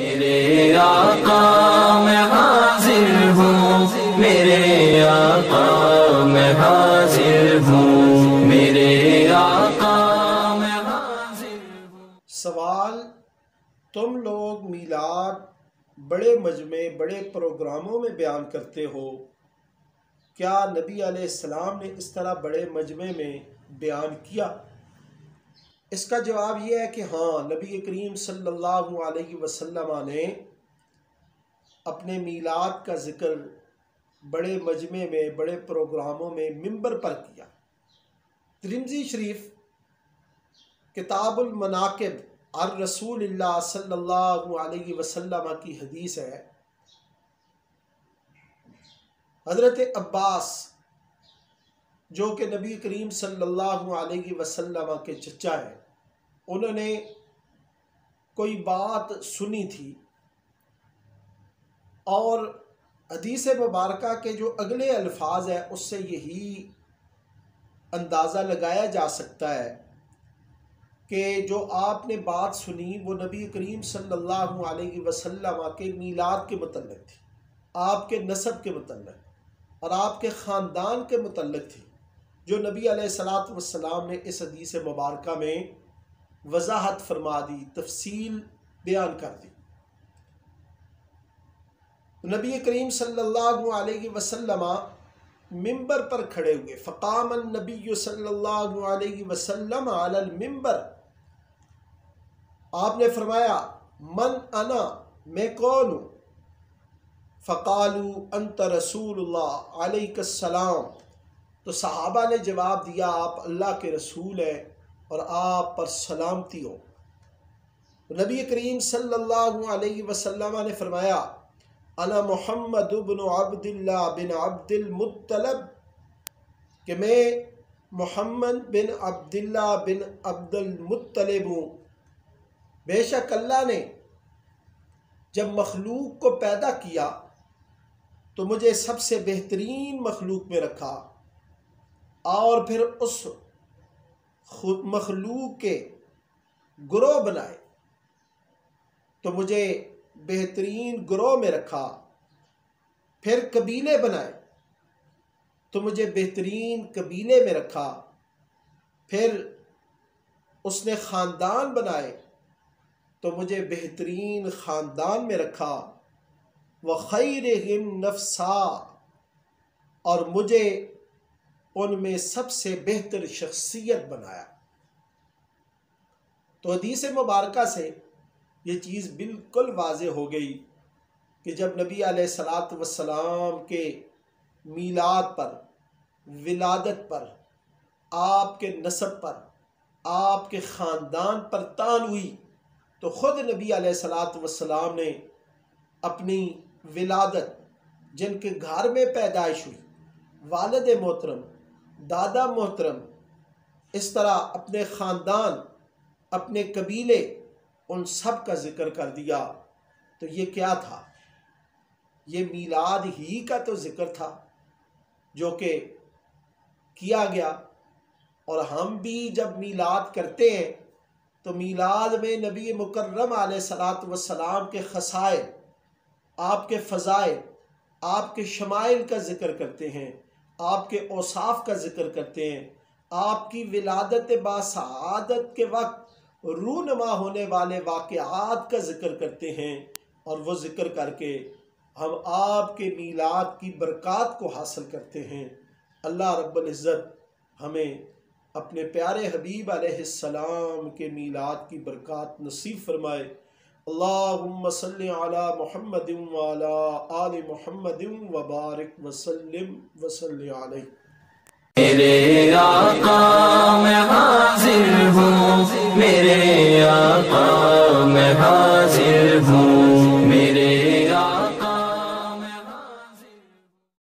میرے آقا میں حاضر ہوں، میرے آقا میں حاضر ہوں، میرے آقا میں حاضر ہوں۔ سوال: تم لوگ میلاد بڑے مجمع بڑے پروگراموں میں بیان کرتے ہو، کیا نبی علیہ السلام نے اس طرح بڑے مجمع میں بیان کیا؟ اس کا جواب یہ ہے کہ ہاں، نبی کریم صلی اللہ علیہ وسلم نے اپنے میلاد کا ذکر بڑے مجمع میں بڑے پروگراموں میں منبر پر کیا۔ ترمذی شریف کتاب المناقب عن رسول اللہ صلی اللہ علیہ وسلم کی حدیث ہے، حضرت عباس جو کہ نبی کریم صلی اللہ علیہ وسلم کے چچا ہیں، انہوں نے کوئی بات سنی تھی اور حدیث مبارکہ کے جو اگلے الفاظ ہیں اس سے یہی اندازہ لگایا جا سکتا ہے کہ جو آپ نے بات سنی وہ نبی کریم صلی اللہ علیہ وسلم کے میلاد کے متعلق تھی، آپ کے نسب کے متعلق اور آپ کے خاندان کے متعلق تھی، جو نبی علیہ السلام نے اس حدیث مبارکہ میں وضاحت فرما دی، تفصیل بیان کر دی۔ نبی کریم صلی اللہ علیہ وسلم منبر پر کھڑے ہوئے، فقام النبی صلی اللہ علیہ وسلم علی المنبر، آپ نے فرمایا من انا، میں کون ہوں؟ فقالوا انت رسول اللہ علیک السلام، تو صحابہ نے جواب دیا آپ اللہ کے رسول ہیں اور آپ پر سلامتی ہو۔ نبی کریم صلی اللہ علیہ وسلم نے فرمایا انا محمد بن عبد اللہ بن عبد المطلب، کہ میں محمد بن عبداللہ بن عبد المطلب ہوں۔ بے شک اللہ نے جب مخلوق کو پیدا کیا تو مجھے سب سے بہترین مخلوق میں رکھا اور پھر اس مخلوق کے گروہ بنائے تو مجھے بہترین گروہ میں رکھا، پھر قبیلے بنائے تو مجھے بہترین قبیلے میں رکھا، پھر اس نے خاندان بنائے تو مجھے بہترین خاندان میں رکھا، وَخَيْرِهِمْ نَفْسًا، اور مجھے ان میں سب سے بہتر شخصیت بنایا۔ تو حدیث مبارکہ سے یہ چیز بالکل واضح ہو گئی کہ جب نبی علیہ السلام کے میلاد پر، ولادت پر، آپ کے نسب پر، آپ کے خاندان پر تان ہوئی تو خود نبی علیہ السلام نے اپنی ولادت، جن کے گھر میں پیدائش ہوئی، والد محترم، دادا محترم، اس طرح اپنے خاندان، اپنے قبیلے، ان سب کا ذکر کر دیا۔ تو یہ کیا تھا؟ یہ میلاد ہی کا تو ذکر تھا جو کہ کیا گیا، اور ہم بھی جب میلاد کرتے ہیں تو میلاد میں نبی مکرم علیہ السلام کے خصائل، آپ کے فضائل، آپ کے شمائل کا ذکر کرتے ہیں، آپ کے اوصاف کا ذکر کرتے ہیں، آپ کی ولادت باسعادت کے وقت رونما ہونے والے واقعات کا ذکر کرتے ہیں، اور وہ ذکر کر کے ہم آپ کے میلاد کی برکات کو حاصل کرتے ہیں۔ اللہ رب العزت ہمیں اپنے پیارے حبیب علیہ السلام کے میلاد کی برکات نصیب فرمائے۔ اللہم صلی علی محمد وعلی آل محمد وبارک وسلم وصلی علیہ۔ میرے آقا میں حاضر ہوں، میرے آقا میں حاضر